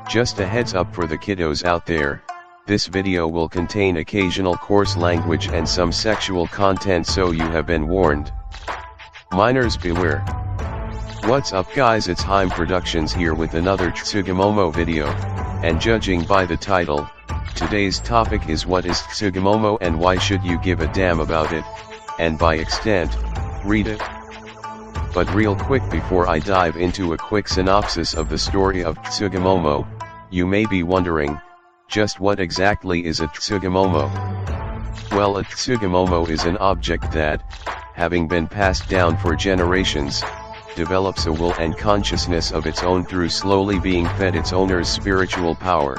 Just a heads up for the kiddos out there, this video will contain occasional coarse language and some sexual content, so you have been warned. Minors beware. What's up guys, it's Heim Productions here with another Tsugumomo video, and judging by the title, today's topic is what is Tsugumomo and why should you give a damn about it, and by extent, read it. But real quick before I dive into a quick synopsis of the story of Tsugumomo, you may be wondering, just what exactly is a Tsugumomo? Well, a Tsugumomo is an object that, having been passed down for generations, develops a will and consciousness of its own through slowly being fed its owner's spiritual power.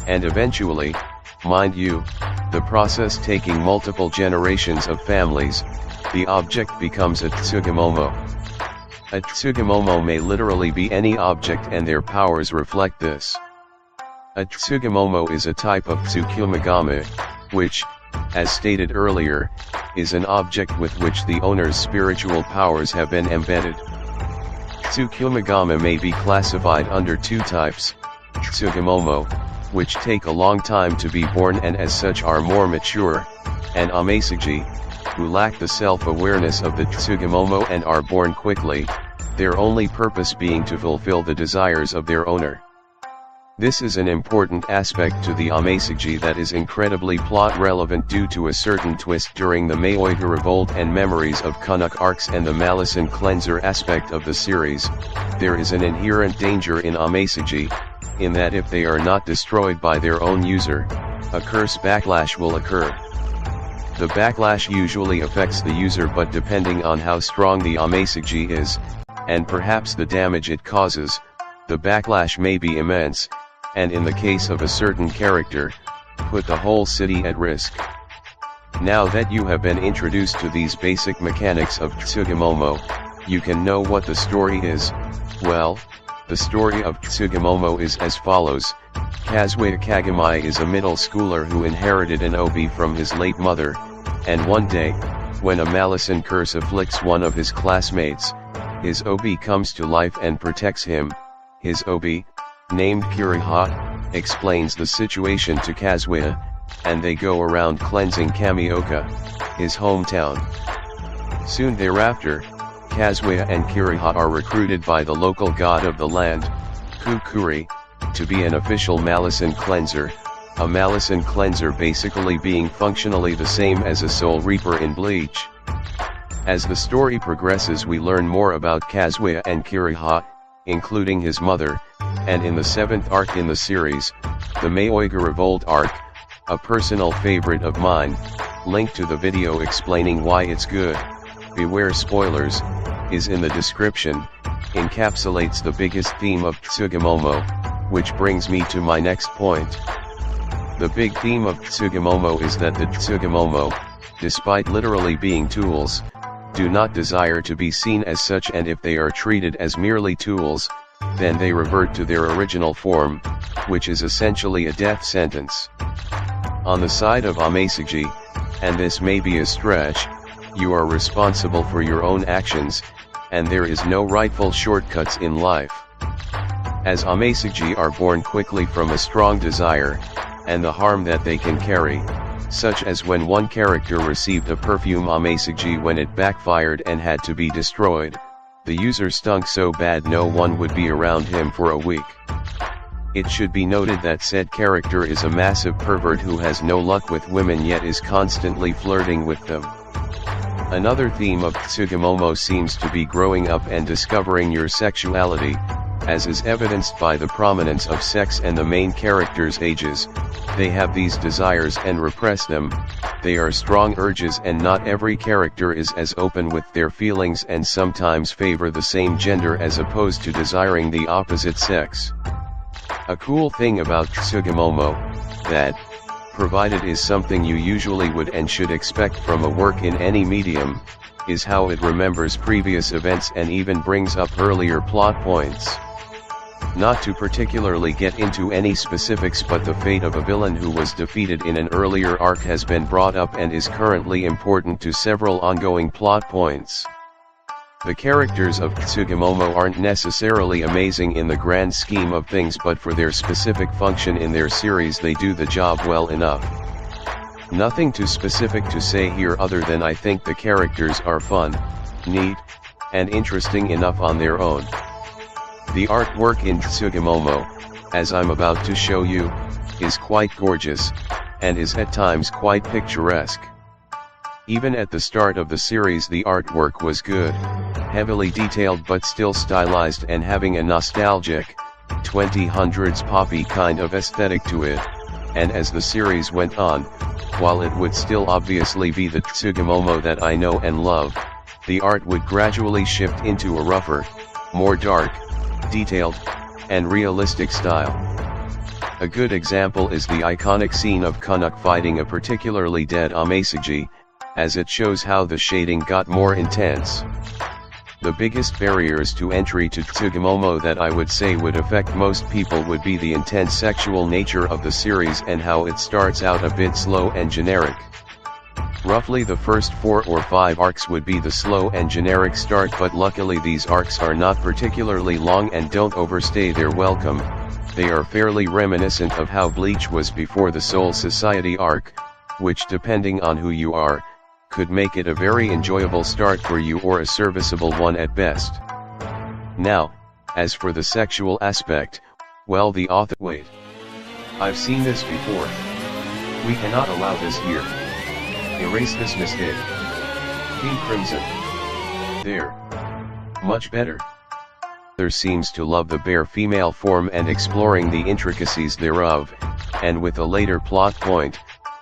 And eventually, mind you, the process taking multiple generations of families, the object becomes a Tsugumomo. A Tsugumomo may literally be any object and their powers reflect this. A Tsugumomo is a type of Tsukumogami, which, as stated earlier, is an object with which the owner's spiritual powers have been embedded. Tsukumogami may be classified under two types: Tsugumomo, which take a long time to be born and as such are more mature, and Amesugi, who lack the self-awareness of the Tsugumomo and are born quickly, their only purpose being to fulfill the desires of their owner. This is an important aspect to the Amesugi that is incredibly plot relevant due to a certain twist during the Maoiga Revolt and Memories of Kunuk arcs and the Malison Cleanser aspect of the series. There is an inherent danger in Amesugi, in that if they are not destroyed by their own user, a curse backlash will occur. The backlash usually affects the user, but depending on how strong the Amesugi is, and perhaps the damage it causes, the backlash may be immense, and in the case of a certain character, put the whole city at risk. Now that you have been introduced to these basic mechanics of Tsugumomo, you can know what the story is. Well, the story of Tsugumomo is as follows. Kazuya Kagami is a middle schooler who inherited an obi from his late mother, and one day, when a Malison curse afflicts one of his classmates, his obi comes to life and protects him. His obi, named Kiriha, explains the situation to Kazuya, and they go around cleansing Kamioka, his hometown. Soon thereafter, Kazuya and Kiriha are recruited by the local god of the land, Kukuri, to be an official Malison cleanser, a Malison cleanser basically being functionally the same as a Soul Reaper in Bleach. As the story progresses, we learn more about Kazuya and Kiriha, including his mother, and in the 7th arc in the series, the Maoiga Revolt arc, a personal favorite of mine, linked to the video explaining why it's good, beware spoilers, is in the description, encapsulates the biggest theme of Tsugumomo, which brings me to my next point. The big theme of Tsugumomo is that the Tsugumomo, despite literally being tools, do not desire to be seen as such, and if they are treated as merely tools, then they revert to their original form, which is essentially a death sentence. On the side of Amesugi, and this may be a stretch, you are responsible for your own actions, and there is no rightful shortcuts in life. As Amesugi are born quickly from a strong desire, and the harm that they can carry, such as when one character received a perfume Amesugi when it backfired and had to be destroyed, the user stunk so bad no one would be around him for a week. It should be noted that said character is a massive pervert who has no luck with women yet is constantly flirting with them. Another theme of Tsugumomo seems to be growing up and discovering your sexuality, as is evidenced by the prominence of sex and the main character's ages. They have these desires and repress them. They are strong urges, and not every character is as open with their feelings and sometimes favor the same gender as opposed to desiring the opposite sex. A cool thing about Tsugumomo, that, provided is something you usually would and should expect from a work in any medium, is how it remembers previous events and even brings up earlier plot points. Not to particularly get into any specifics, but the fate of a villain who was defeated in an earlier arc has been brought up and is currently important to several ongoing plot points. The characters of Tsugumomo aren't necessarily amazing in the grand scheme of things, but for their specific function in their series they do the job well enough. Nothing too specific to say here other than I think the characters are fun, neat, and interesting enough on their own. The artwork in Tsugumomo, as I'm about to show you, is quite gorgeous, and is at times quite picturesque. Even at the start of the series the artwork was good, heavily detailed but still stylized and having a nostalgic, 2000s poppy kind of aesthetic to it, and as the series went on, while it would still obviously be the Tsugumomo that I know and love, the art would gradually shift into a rougher, more dark, detailed, and realistic style. A good example is the iconic scene of Kunuk fighting a particularly dead Amesuji, as it shows how the shading got more intense. The biggest barriers to entry to Tsugumomo that I would say would affect most people would be the intense sexual nature of the series and how it starts out a bit slow and generic. Roughly the first 4 or 5 arcs would be the slow and generic start, but luckily these arcs are not particularly long and don't overstay their welcome. They are fairly reminiscent of how Bleach was before the Soul Society arc, which depending on who you are, could make it a very enjoyable start for you or a serviceable one at best. Now, as for the sexual aspect, well the author— wait. I've seen this before. We cannot allow this here. Erase this mishead. Pink Crimson. There. Much better. There seems to love the bare female form and exploring the intricacies thereof, and with a later plot point,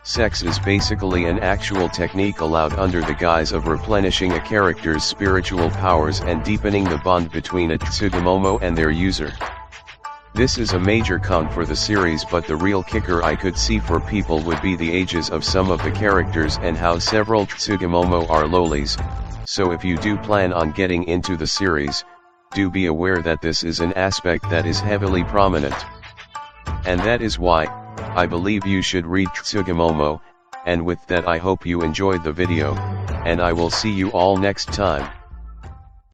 sex is basically an actual technique allowed under the guise of replenishing a character's spiritual powers and deepening the bond between a Tsugumomo and their user. This is a major con for the series, but the real kicker I could see for people would be the ages of some of the characters and how several Tsugumomo are lolis, so if you do plan on getting into the series, do be aware that this is an aspect that is heavily prominent. And that is why, I believe you should read Tsugumomo, and with that I hope you enjoyed the video, and I will see you all next time.